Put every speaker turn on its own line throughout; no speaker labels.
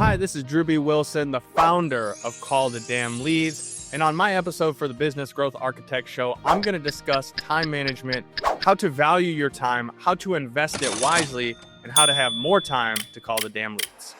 Hi, this is Drewbie Wilson, the founder of Call the Damn Leads. And on my episode for the Business Growth Architect Show, I'm going to discuss time management, how to value your time, how to invest it wisely, and how to have more time to call the damn leads.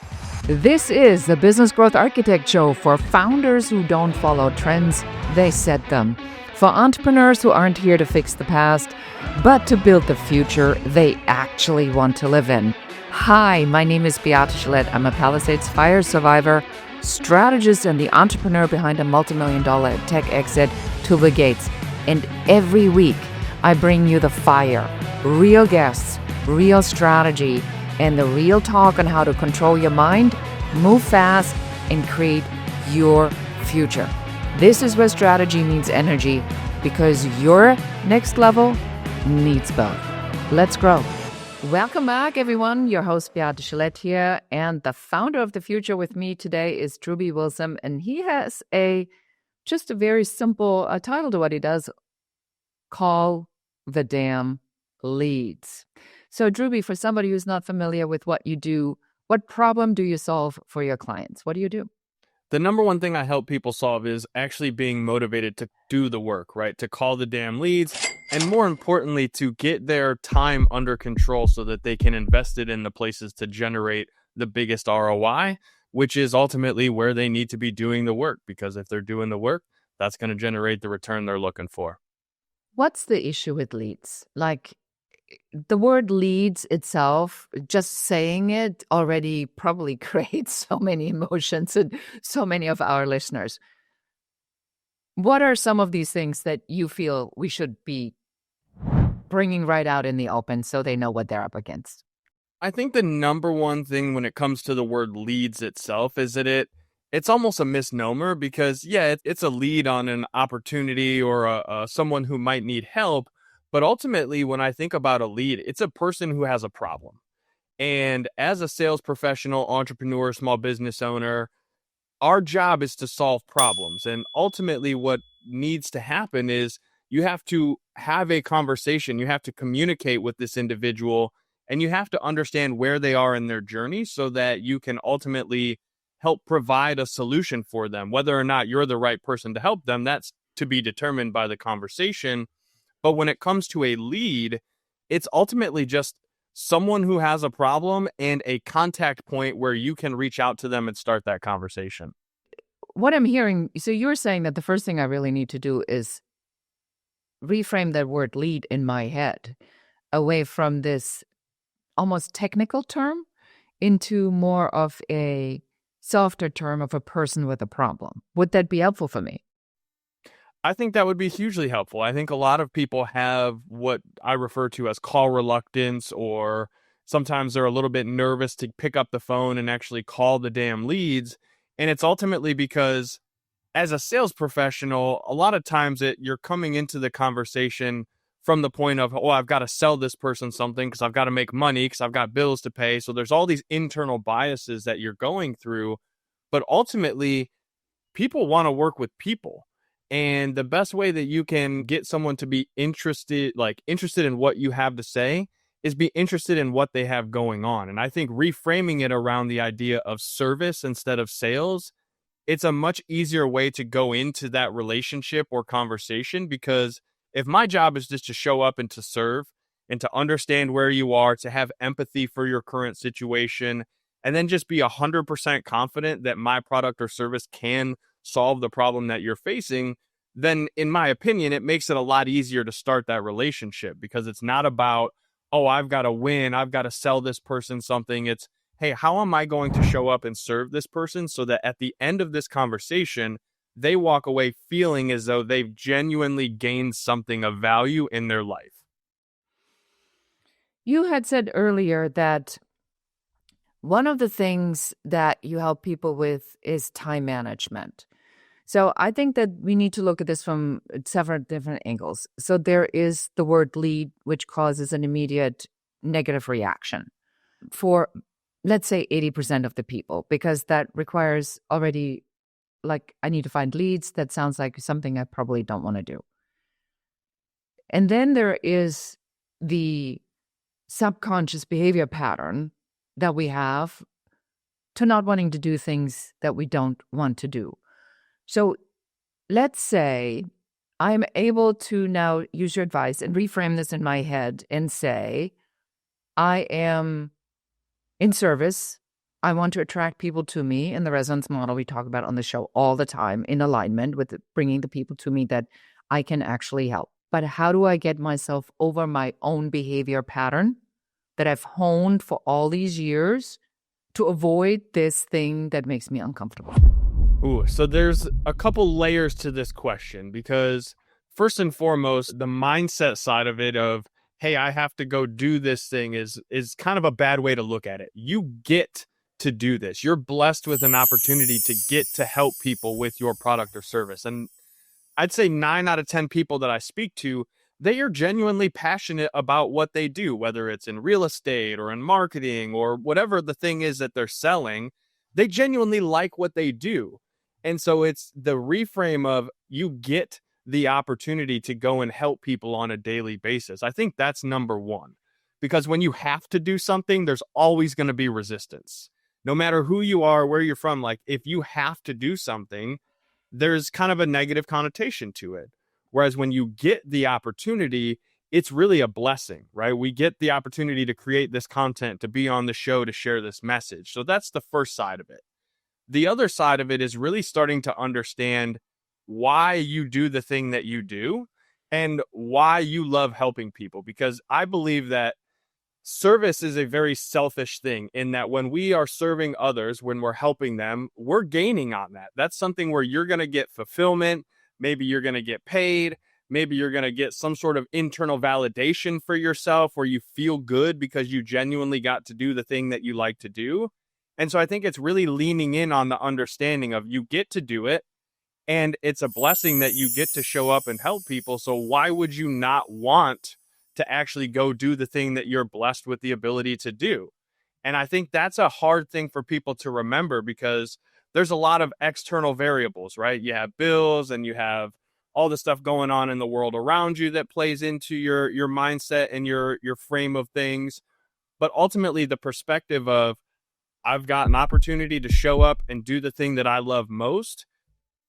This is the Business Growth Architect Show for founders who don't follow trends, they set them. For entrepreneurs who aren't here to fix the past, but to build the future they actually want to live in. Hi, my name is Beate Gillette. I'm a Palisades fire survivor, strategist, and the entrepreneur behind a multi-million-dollar tech exit to the gates. And every week, I bring you the fire, real guests, real strategy, and the real talk on how to control your mind, move fast, and create your future. This is where strategy meets energy, because your next level needs both. Let's grow. Welcome back, everyone. Your host, Beate Gillette here, and the founder of the future with me today is Drewbie Wilson, and he has just a very simple title to what he does: Call the Damn Leads. So, Drewbie, for somebody who's not familiar with what you do, what problem do you solve for your clients? What do you do?
The number one thing I help people solve is actually being motivated to do the work, right? To call the damn leads, and more importantly, to get their time under control so that they can invest it in the places to generate the biggest ROI, which is ultimately where they need to be doing the work. Because if they're doing the work, that's going to generate the return they're looking for.
What's the issue with leads? Like, the word leads itself, just saying it already probably creates so many emotions in so many of our listeners. What are some of these things that you feel we should be bringing right out in the open so they know what they're up against?
I think the number one thing when it comes to the word leads itself is that it's almost a misnomer, because it's a lead on an opportunity or someone who might need help. But ultimately, when I think about a lead, it's a person who has a problem. And as a sales professional, entrepreneur, small business owner, our job is to solve problems. And ultimately, what needs to happen is you have to have a conversation. You have to communicate with this individual, and you have to understand where they are in their journey so that you can ultimately help provide a solution for them. Whether or not you're the right person to help them, that's to be determined by the conversation. But when it comes to a lead, it's ultimately just someone who has a problem and a contact point where you can reach out to them and start that conversation.
What I'm hearing, so you're saying that the first thing I really need to do is reframe that word lead in my head away from this almost technical term into more of a softer term of a person with a problem. Would that be helpful for me?
I think that would be hugely helpful. I think a lot of people have what I refer to as call reluctance, or sometimes they're a little bit nervous to pick up the phone and actually call the damn leads. And it's ultimately because as a sales professional, a lot of times you're coming into the conversation from the point of, oh, I've got to sell this person something because I've got to make money because I've got bills to pay. So there's all these internal biases that you're going through. But ultimately, people want to work with people. And the best way that you can get someone to be interested in what you have to say, is be interested in what they have going on. And I think reframing it around the idea of service instead of sales, it's a much easier way to go into that relationship or conversation. Because if my job is just to show up and to serve and to understand where you are, to have empathy for your current situation, and then just be 100% confident that my product or service can solve the problem that you're facing, then in my opinion, it makes it a lot easier to start that relationship, because it's not about, oh, I've got to win, I've got to sell this person something. It's, hey, how am I going to show up and serve this person so that at the end of this conversation, they walk away feeling as though they've genuinely gained something of value in their life.
You had said earlier that one of the things that you help people with is time management. So I think that we need to look at this from several different angles. So there is the word lead, which causes an immediate negative reaction for, let's say, 80% of the people, because that requires already, like, I need to find leads. That sounds like something I probably don't want to do. And then there is the subconscious behavior pattern that we have to not wanting to do things that we don't want to do. So let's say I'm able to now use your advice and reframe this in my head and say, I am in service. I want to attract people to me in the resonance model we talk about on the show all the time, in alignment with bringing the people to me that I can actually help. But how do I get myself over my own behavior pattern that I've honed for all these years to avoid this thing that makes me uncomfortable?
Ooh, so there's a couple layers to this question because first and foremost, the mindset side of it of, hey, I have to go do this thing is kind of a bad way to look at it. You get to do this. You're blessed with an opportunity to get to help people with your product or service. And I'd say 9 out of 10 people that I speak to, they are genuinely passionate about what they do, whether it's in real estate or in marketing or whatever the thing is that they're selling. They genuinely like what they do. And so it's the reframe of you get the opportunity to go and help people on a daily basis. I think that's number one, because when you have to do something, there's always going to be resistance. No matter who you are, where you're from, like if you have to do something, there's kind of a negative connotation to it. Whereas when you get the opportunity, it's really a blessing, right? We get the opportunity to create this content, to be on the show, to share this message. So that's the first side of it. The other side of it is really starting to understand why you do the thing that you do and why you love helping people. Because I believe that service is a very selfish thing in that when we are serving others, when we're helping them, we're gaining on that. That's something where you're going to get fulfillment. Maybe you're going to get paid. Maybe you're going to get some sort of internal validation for yourself where you feel good because you genuinely got to do the thing that you like to do. And so I think it's really leaning in on the understanding of you get to do it. And it's a blessing that you get to show up and help people. So why would you not want to actually go do the thing that you're blessed with the ability to do? And I think that's a hard thing for people to remember because there's a lot of external variables, right? You have bills and you have all the stuff going on in the world around you that plays into your mindset and your frame of things. But ultimately the perspective of I've got an opportunity to show up and do the thing that I love most.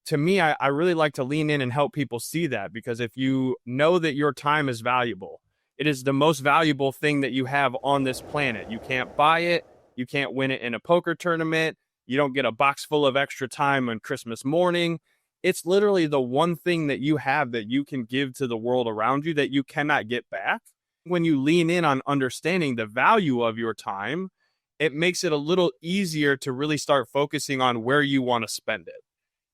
To me, I really like to lean in and help people see that, because if you know that your time is valuable, it is the most valuable thing that you have on this planet. You can't buy it. You can't win it in a poker tournament. You don't get a box full of extra time on Christmas morning. It's literally the one thing that you have that you can give to the world around you that you cannot get back. When you lean in on understanding the value of your time, it makes it a little easier to really start focusing on where you want to spend it.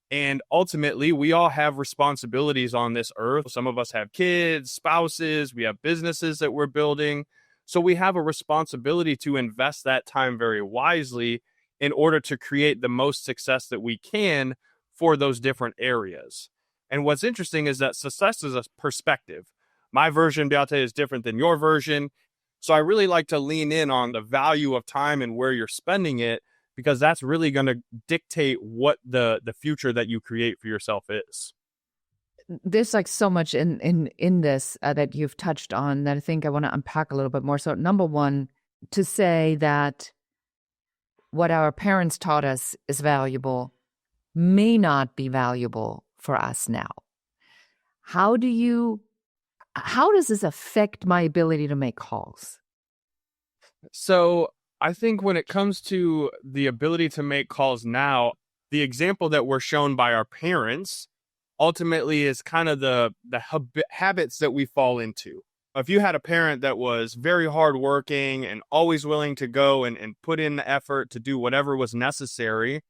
And ultimately, we all have responsibilities on this earth. Some of us have kids, spouses, we have businesses that we're building. So we have a responsibility to invest that time very wisely in order to create the most success that we can for those different areas. And what's interesting is that success is a perspective. My version, Beate, is different than your version. So I really like to lean in on the value of time and where you're spending it, because that's really going to dictate what the future that you create for yourself is.
There's like so much in this that you've touched on that I think I want to unpack a little bit more. So number one, to say that what our parents taught us is valuable may not be valuable for us now. How does this affect my ability to make calls?
So I think when it comes to the ability to make calls now, the example that we're shown by our parents ultimately is kind of the habits that we fall into. If you had a parent that was very hardworking and always willing to go and put in the effort to do whatever was necessary,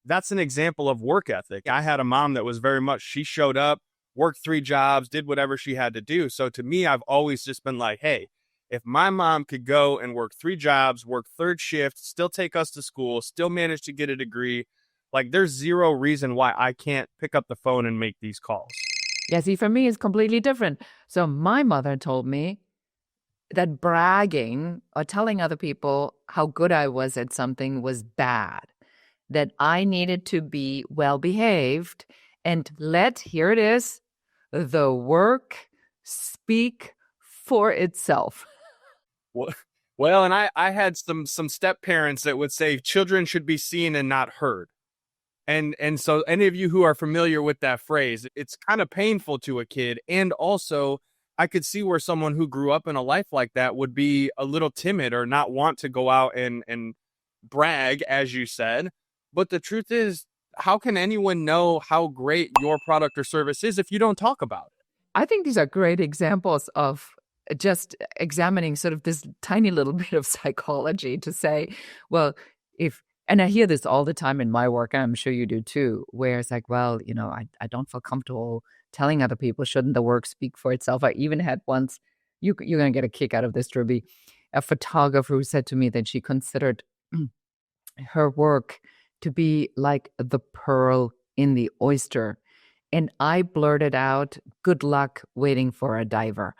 that's an example of work ethic. I had a mom that was very much, she showed up, worked 3 jobs, did whatever she had to do. So to me, I've always just been like, hey, if my mom could go and work 3 jobs, work third shift, still take us to school, still manage to get a degree, like there's zero reason why I can't pick up the phone and make these calls.
Yeah, see, for me, it's completely different. So my mother told me that bragging or telling other people how good I was at something was bad, that I needed to be well behaved and here it is, the work speak for itself.
What? Well, and I had some step parents that would say children should be seen and not heard. And so any of you who are familiar with that phrase, it's kind of painful to a kid. And also, I could see where someone who grew up in a life like that would be a little timid or not want to go out and brag, as you said. But the truth is, how can anyone know how great your product or service is if you don't talk about it?
I think these are great examples of just examining sort of this tiny little bit of psychology to say, well, if, and I hear this all the time in my work, and I'm sure you do too, where it's like, well, I don't feel comfortable telling other people, shouldn't the work speak for itself? I even had once, you're going to get a kick out of this, Drewbie, a photographer who said to me that she considered her work to be like the pearl in the oyster. And I blurted out, good luck waiting for a diver.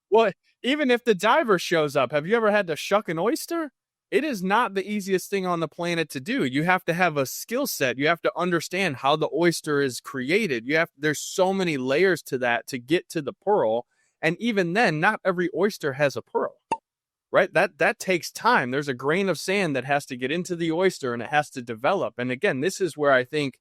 Well, even if the diver shows up, have you ever had to shuck an oyster? It is not the easiest thing on the planet to do. You have to have a skill set. You have to understand how the oyster is created. There's so many layers to that to get to the pearl. And even then, not every oyster has a pearl, right? That takes time. There's a grain of sand that has to get into the oyster and it has to develop. And again, this is where I think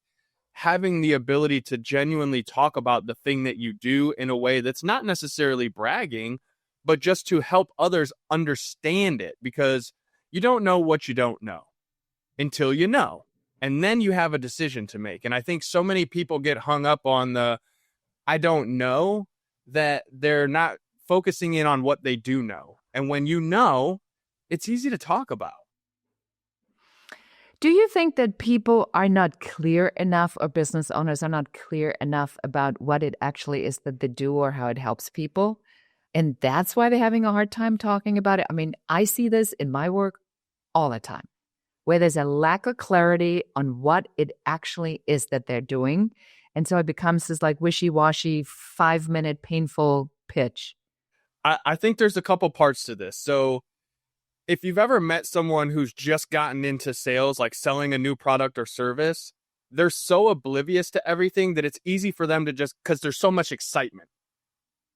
having the ability to genuinely talk about the thing that you do in a way that's not necessarily bragging, but just to help others understand it, because you don't know what you don't know until you know. And then you have a decision to make. And I think so many people get hung up on the I don't know, that they're not focusing in on what they do know. And when you know, it's easy to talk about.
Do you think that people are not clear enough, or business owners are not clear enough about what it actually is that they do or how it helps people? And that's why they're having a hard time talking about it. I mean, I see this in my work all the time, where there's a lack of clarity on what it actually is that they're doing. And so it becomes this like wishy-washy 5-minute painful pitch.
I think there's a couple parts to this. So if you've ever met someone who's just gotten into sales, like selling a new product or service, they're so oblivious to everything that it's easy for them to just, because there's so much excitement.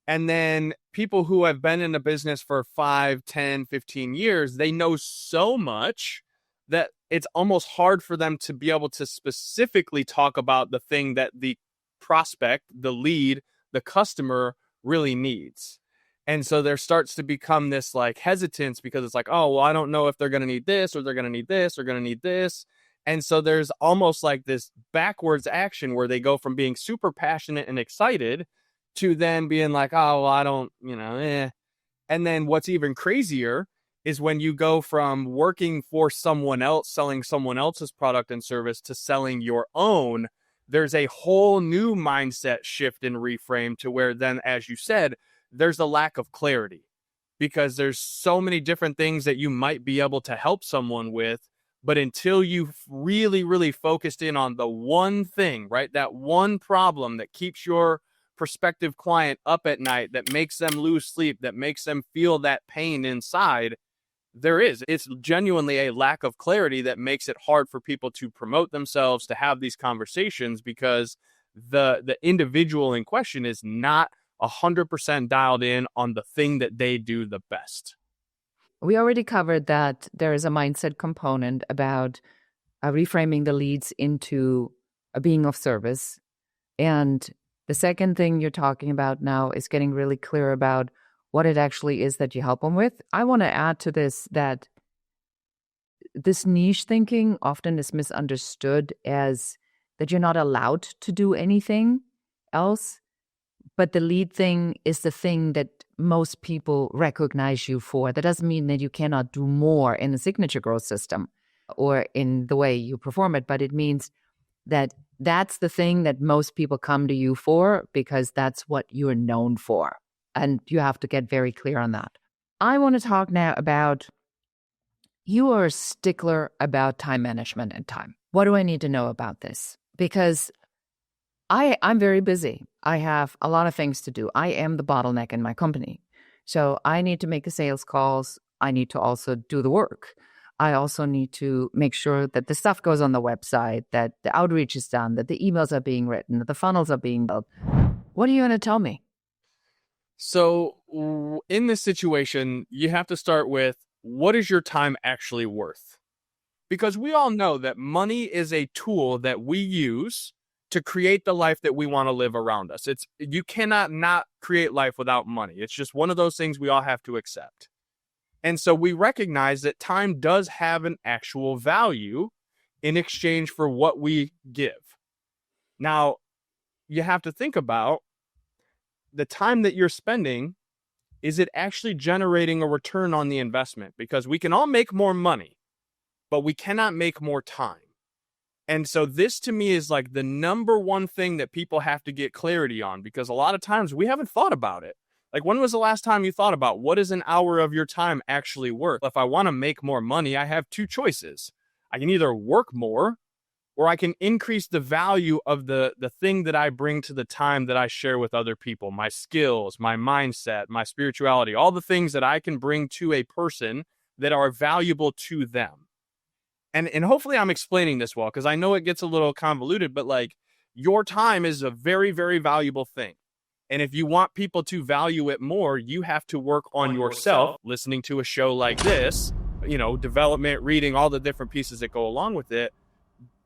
And then people who have been in a business for 5, 10, 15 years, they know so much that it's almost hard for them to be able to specifically talk about the thing that the prospect, the lead, the customer really needs. And so there starts to become this like hesitance, because it's like, oh, well, I don't know if they're going to need this or they're going to need this or going to need this. And so there's almost like this backwards action where they go from being super passionate and excited to then being like, oh, well, I don't, And then what's even crazier is when you go from working for someone else, selling someone else's product and service, to selling your own. There's a whole new mindset shift and reframe to where then, as you said, there's a lack of clarity, because there's so many different things that you might be able to help someone with. But until you've really, really focused in on the one thing, right? That one problem that keeps your prospective client up at night, that makes them lose sleep, that makes them feel that pain inside, it's genuinely a lack of clarity that makes it hard for people to promote themselves, to have these conversations, because the individual in question is not 100% dialed in on the thing that they do the best.
We already covered that there is a mindset component about reframing the leads into a being of service. And the second thing you're talking about now is getting really clear about what it actually is that you help them with. I want to add to this that this niche thinking often is misunderstood as that you're not allowed to do anything else. But the lead thing is the thing that most people recognize you for. That doesn't mean that you cannot do more in the signature growth system or in the way you perform it, but it means that that's the thing that most people come to you for, because that's what you're known for. And you have to get very clear on that. I want to talk now about, you are a stickler about time management and time. What do I need to know about this? Because I'm very busy. I have a lot of things to do. I am the bottleneck in my company. So I need to make the sales calls. I need to also do the work. I also need to make sure that the stuff goes on the website, that the outreach is done, that the emails are being written, that the funnels are being built. What are you going to tell me?
So in this situation, you have to start with, what is your time actually worth? Because we all know that money is a tool that we use to create the life that we want to live around us. You cannot not create life without money. It's just one of those things we all have to accept. And so we recognize that time does have an actual value in exchange for what we give. Now, you have to think about the time that you're spending. Is it actually generating a return on the investment? Because we can all make more money, but we cannot make more time. And so this to me is like the number one thing that people have to get clarity on, because a lot of times we haven't thought about it. Like, when was the last time you thought about what is an hour of your time actually worth? If I want to make more money, I have two choices. I can either work more, or I can increase the value of the thing that I bring to the time that I share with other people, my skills, my mindset, my spirituality, all the things that I can bring to a person that are valuable to them. And hopefully I'm explaining this well, because I know it gets a little convoluted, but like, your time is a very, very valuable thing. And if you want people to value it more, you have to work on yourself, listening to a show like this, development, reading, all the different pieces that go along with it.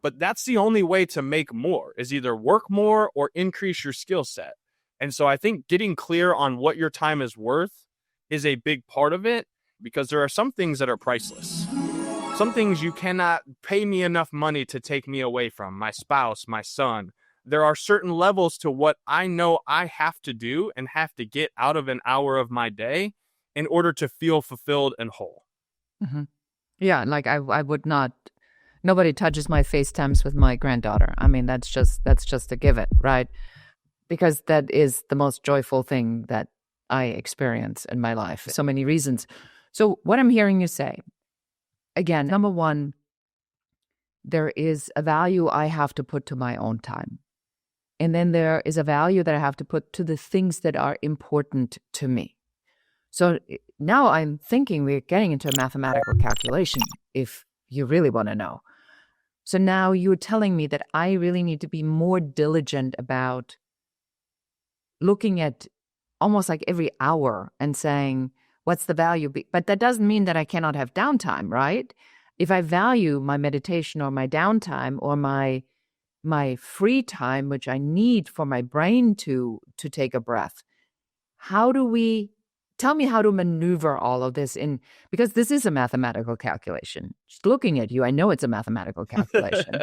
But that's the only way to make more, is either work more or increase your skill set. And so I think getting clear on what your time is worth is a big part of it, because there are some things that are priceless. Some things you cannot pay me enough money to take me away from, my spouse, my son. There are certain levels to what I know I have to do and have to get out of an hour of my day in order to feel fulfilled and whole.
Mm-hmm. Yeah, like I would not. Nobody touches my FaceTimes with my granddaughter. I mean, that's just a given, right? Because that is the most joyful thing that I experience in my life. So many reasons. So what I'm hearing you say, again, number one, there is a value I have to put to my own time. And then there is a value that I have to put to the things that are important to me. So now I'm thinking we're getting into a mathematical calculation, if you really want to know. So now you're telling me that I really need to be more diligent about looking at almost like every hour and saying, what's the value? But that doesn't mean that I cannot have downtime, right? If I value my meditation or my downtime or my free time, which I need for my brain to take a breath, tell me how to maneuver all of this in, because this is a mathematical calculation. Just looking at you, I know it's a mathematical calculation.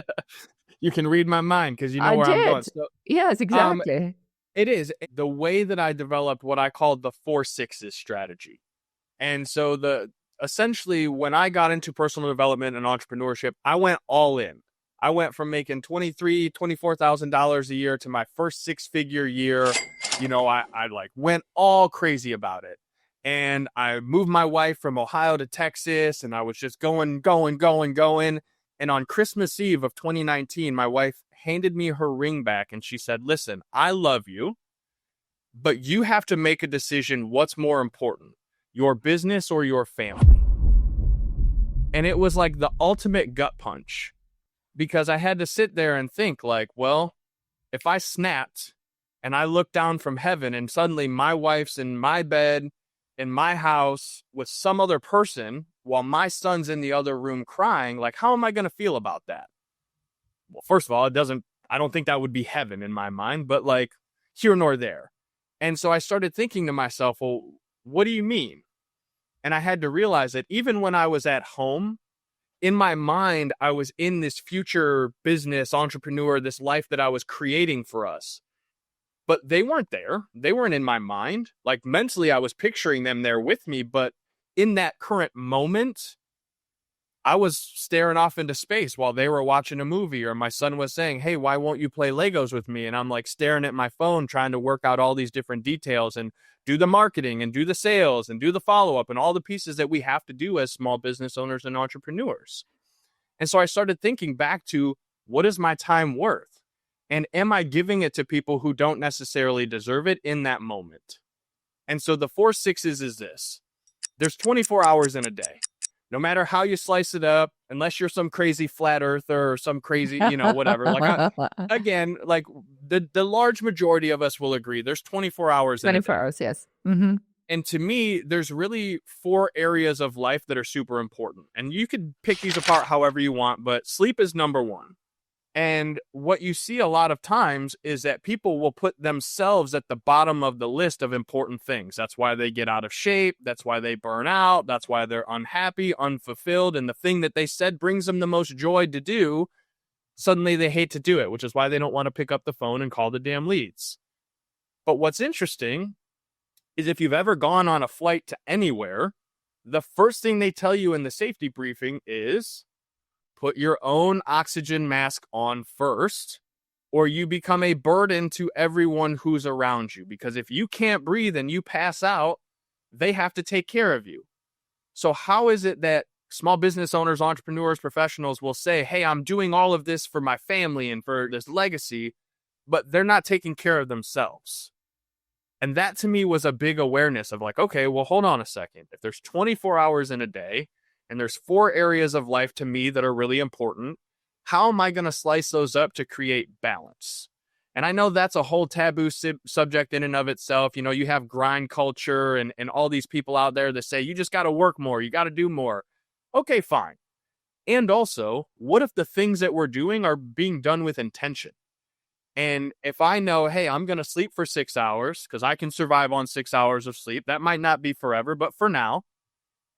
You can read my mind because you know where I'm going. So,
yes, exactly.
It is the way that I developed what I call the 4 6s strategy. And so essentially when I got into personal development and entrepreneurship, I went all in. I went from making $24,000 a year to my first 6-figure year. I like went all crazy about it. And I moved my wife from Ohio to Texas, and I was just going. And on Christmas Eve of 2019, my wife handed me her ring back and she said, listen, I love you, but you have to make a decision. What's more important, your business or your family? And it was like the ultimate gut punch, because I had to sit there and think like, well, if I snapped and I looked down from heaven and suddenly my wife's in my bed in my house with some other person while my son's in the other room crying, like, how am I going to feel about that? Well, first of all, I don't think that would be heaven in my mind, but like, here nor there. And so I started thinking to myself, well, what do you mean? And I had to realize that even when I was at home, in my mind, I was in this future business entrepreneur, this life that I was creating for us. But they weren't there. They weren't in my mind. Like, mentally, I was picturing them there with me. But in that current moment, I was staring off into space while they were watching a movie, or my son was saying, hey, why won't you play Legos with me? And I'm like staring at my phone, trying to work out all these different details and do the marketing and do the sales and do the follow-up and all the pieces that we have to do as small business owners and entrepreneurs. And so I started thinking back to, what is my time worth? And am I giving it to people who don't necessarily deserve it in that moment? And so the 4 6s is this. There's 24 hours in a day. No matter how you slice it up, unless you're some crazy flat earther or some crazy, whatever. Like, again, like the large majority of us will agree there's 24 hours in a day.
24 hours, yes. Mm-hmm.
And to me, there's really four areas of life that are super important. And you could pick these apart however you want, but sleep is number one. And what you see a lot of times is that people will put themselves at the bottom of the list of important things. That's why they get out of shape. That's why they burn out. That's why they're unhappy, unfulfilled. And the thing that they said brings them the most joy to do, suddenly they hate to do it, which is why they don't want to pick up the phone and call the damn leads. But what's interesting is if you've ever gone on a flight to anywhere, the first thing they tell you in the safety briefing is put your own oxygen mask on first, or you become a burden to everyone who's around you. Because if you can't breathe and you pass out, they have to take care of you. So how is it that small business owners, entrepreneurs, professionals will say, hey, I'm doing all of this for my family and for this legacy, but they're not taking care of themselves? And that to me was a big awareness of like, okay, well, hold on a second. If there's 24 hours in a day and there's four areas of life to me that are really important, how am I going to slice those up to create balance? And I know that's a whole taboo subject in and of itself. You know, you have grind culture and all these people out there that say, you just got to work more. You got to do more. Okay, fine. And also, what if the things that we're doing are being done with intention? And if I know, hey, I'm going to sleep for 6 hours because I can survive on 6 hours of sleep, that might not be forever, but for now.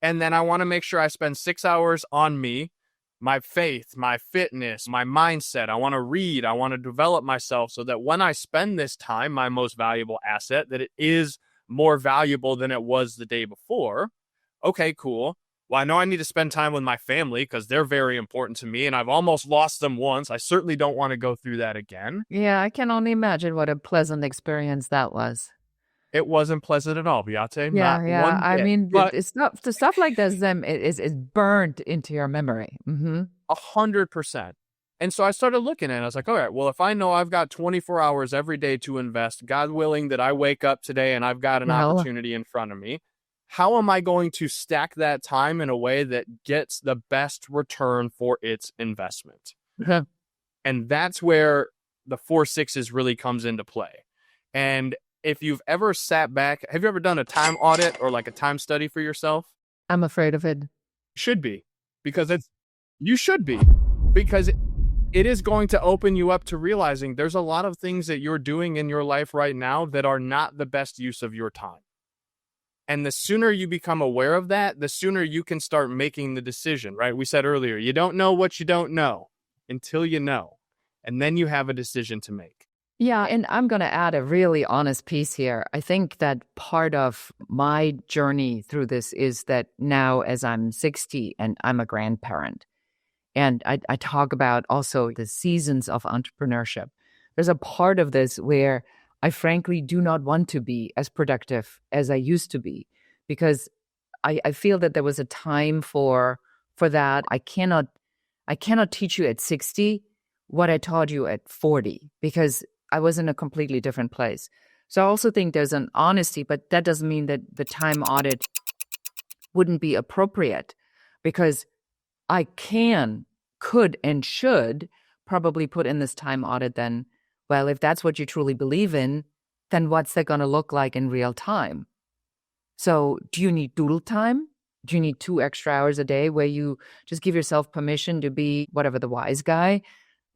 And then I want to make sure I spend 6 hours on me, my faith, my fitness, my mindset. I want to read. I want to develop myself so that when I spend this time, my most valuable asset, that it is more valuable than it was the day before. Okay, cool. Well, I know I need to spend time with my family because they're very important to me, and I've almost lost them once. I certainly don't want to go through that again.
Yeah, I can only imagine what a pleasant experience that was.
It wasn't pleasant at all, Beate,
Yeah,
not
yeah.
one
I
bit.
mean,
But
it's not the stuff like this is burned into your memory.
100%. And so I started looking at it. I was like, all right, well, if I know I've got 24 hours every day to invest, God willing that I wake up today and I've got an
Well,
opportunity in front of me, how am I going to stack that time in a way that gets the best return for its investment? And that's where the 4 6s really comes into play. And if you've ever sat back, have you ever done a time audit or like a time study for yourself?
I'm afraid of it.
Should be, because you should be, because it is going to open you up to realizing there's a lot of things that you're doing in your life right now that are not the best use of your time. And the sooner you become aware of that, the sooner you can start making the decision, right? We said earlier, you don't know what you don't know until you know. And then you have a decision to make.
Yeah, and I'm going to add a really honest piece here. I think that part of my journey through this is that now as I'm 60 and I'm a grandparent, and I talk about also the seasons of entrepreneurship. There's a part of this where I frankly do not want to be as productive as I used to be, because I feel that there was a time for that. I cannot teach you at 60 what I taught you at 40, because I was in a completely different place. So I also think there's an honesty, but that doesn't mean that the time audit wouldn't be appropriate, because I could, and should probably put in this time audit then, well, if that's what you truly believe in, then what's that going to look like in real time? So do you need doodle time? Do you need 2 extra hours a day where you just give yourself permission to be whatever the wise guy?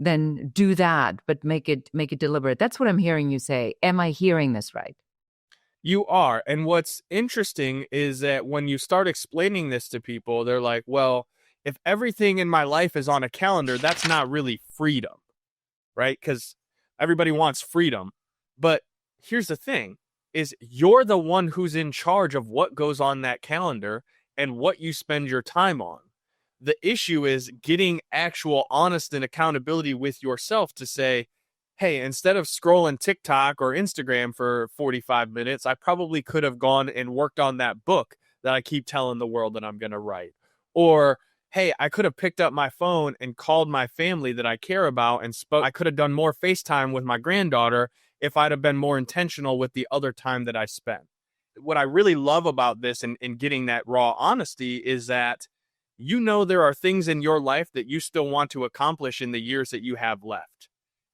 Then do that, but make it deliberate. That's what I'm hearing you say. Am I hearing this right?
You are. And what's interesting is that when you start explaining this to people, they're like, well, if everything in my life is on a calendar, that's not really freedom, right? Because everybody wants freedom. But here's the thing, is you're the one who's in charge of what goes on that calendar and what you spend your time on. The issue is getting actual honest and accountability with yourself to say, hey, instead of scrolling TikTok or Instagram for 45 minutes, I probably could have gone and worked on that book that I keep telling the world that I'm going to write. Or, hey, I could have picked up my phone and called my family that I care about and spoke. I could have done more FaceTime with my granddaughter if I'd have been more intentional with the other time that I spent. What I really love about this and getting that raw honesty is that you know there are things in your life that you still want to accomplish in the years that you have left.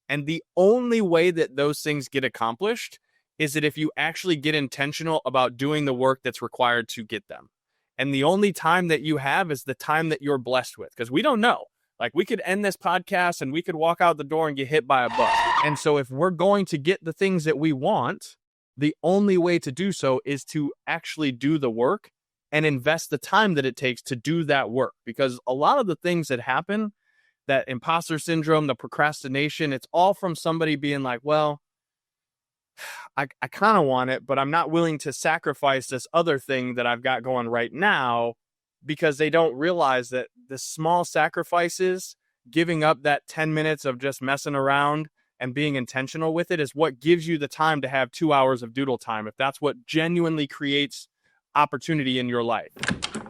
And the only way that those things get accomplished is that if you actually get intentional about doing the work that's required to get them. And the only time that you have is the time that you're blessed with, because we don't know. Like, we could end this podcast and we could walk out the door and get hit by a bus. And so if we're going to get the things that we want, the only way to do so is to actually do the work and invest the time that it takes to do that work. Because a lot of the things that happen, that imposter syndrome, the procrastination, it's all from somebody being like, well, I kind of want it, but I'm not willing to sacrifice this other thing that I've got going right now, because they don't realize that the small sacrifices, giving up that 10 minutes of just messing around and being intentional with it, is what gives you the time to have 2 hours of doodle time, if that's what genuinely creates opportunity in your life.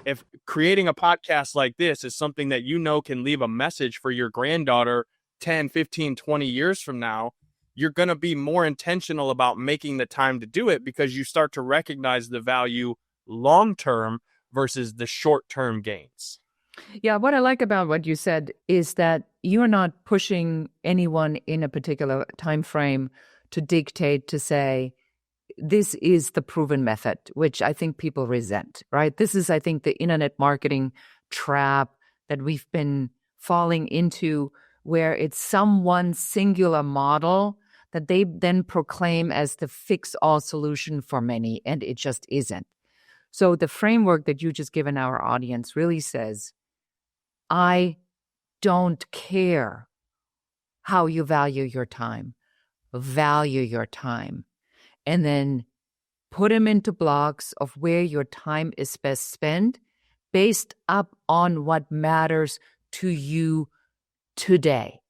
If creating a podcast like this is something that you know can leave a message for your granddaughter 10, 15, 20 years from now, you're going to be more intentional about making the time to do it, because you start to recognize the value long-term versus the short-term gains.
Yeah, what I like about what you said is that you're not pushing anyone in a particular time frame to dictate, to say, this is the proven method, which I think people resent, right? This is, I think, the internet marketing trap that we've been falling into, where it's some one singular model that they then proclaim as the fix-all solution for many, and it just isn't. So the framework that you just given our audience really says, I don't care how you value your time. Value your time. And then put them into blocks of where your time is best spent, based up on what matters to you today.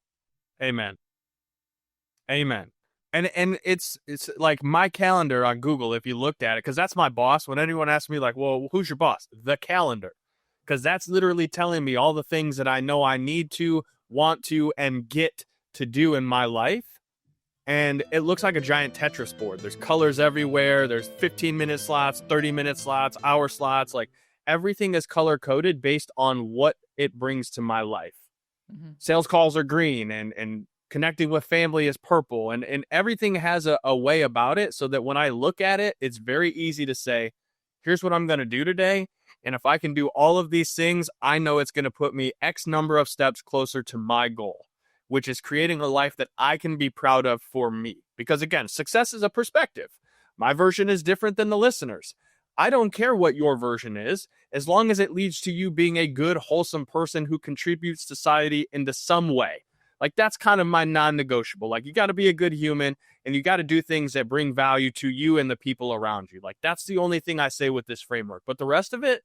Amen. Amen. And it's like my calendar on Google, if you looked at it, because that's my boss. When anyone asks me like, well, who's your boss? The calendar. Because that's literally telling me all the things that I know I need to, want to, and get to do in my life. And it looks like a giant Tetris board. There's colors everywhere. There's 15-minute slots, 30-minute slots, hour slots. Like, everything is color coded based on what it brings to my life. Mm-hmm. Sales calls are green, and connecting with family is purple, and everything has a way about it, so that when I look at it, it's very easy to say, here's what I'm going to do today. And if I can do all of these things, I know it's going to put me X number of steps closer to my goal, which is creating a life that I can be proud of for me. Because again, success is a perspective. My version is different than the listeners. I don't care what your version is, as long as it leads to you being a good, wholesome person who contributes to society into some way. Like, that's kind of my non-negotiable. Like, you got to be a good human, and you got to do things that bring value to you and the people around you. Like, that's the only thing I say with this framework. But the rest of it,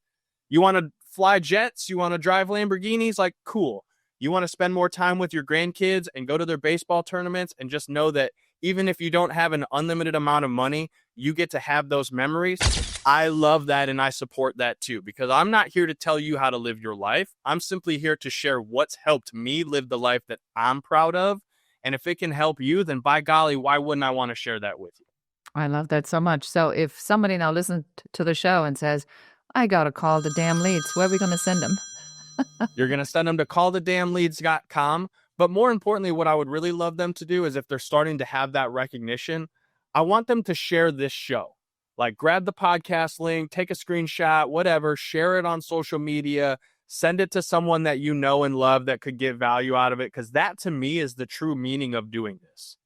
you want to fly jets, you want to drive Lamborghinis, like, cool. You want to spend more time with your grandkids and go to their baseball tournaments, and just know that even if you don't have an unlimited amount of money, you get to have those memories. I love that, and I support that too, because I'm not here to tell you how to live your life. I'm simply here to share what's helped me live the life that I'm proud of. And if it can help you, then by golly, why wouldn't I want to share that with you?
I love that so much. So if somebody now listens to the show and says, I got to call the damn leads, where are we going to send them?
You're going to send them to callthedamnleads.com. But more importantly, what I would really love them to do is, if they're starting to have that recognition, I want them to share this show. Like, grab the podcast link, take a screenshot, whatever, share it on social media, send it to someone that you know and love that could get value out of it. Because that, to me, is the true meaning of doing this.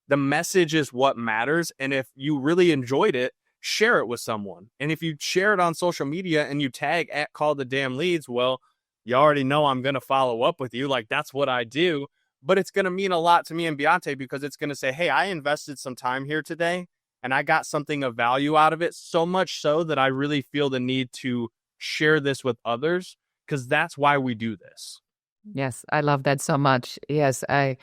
The message is what matters. And if you really enjoyed it, share it with someone. And if you share it on social media and you tag at Call the Damn Leads, well, you already know I'm going to follow up with you. Like, that's what I do. But it's going to mean a lot to me and Beyonce, because it's going to say, hey, I invested some time here today, and I got something of value out of it, so much so that I really feel the need to share this with others, because that's why we do this.
Yes, I love that so much. Yes, I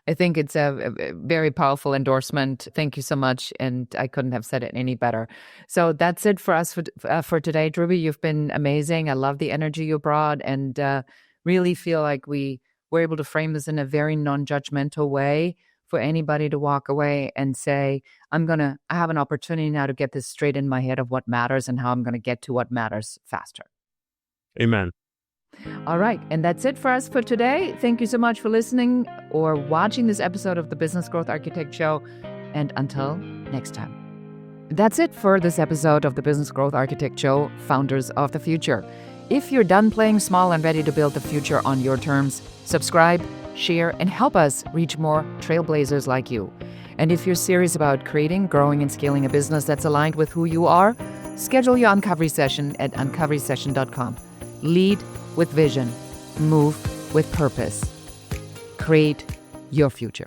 think it's a very powerful endorsement. Thank you so much, and I couldn't have said it any better. So that's it for us for today. Drewbie, you've been amazing. I love the energy you brought, and really feel like we were able to frame this in a very non-judgmental way for anybody to walk away and say, I have an opportunity now to get this straight in my head of what matters and how I'm going to get to what matters faster.
Amen.
All right. And that's it for us for today. Thank you so much for listening or watching this episode of the Business Growth Architect Show. And until next time. That's it for this episode of the Business Growth Architect Show, Founders of the Future. If you're done playing small and ready to build the future on your terms, subscribe, share, and help us reach more trailblazers like you. And if you're serious about creating, growing, and scaling a business that's aligned with who you are, schedule your Uncovery session at uncoverysession.com. Lead with vision. Move with purpose. Create your future.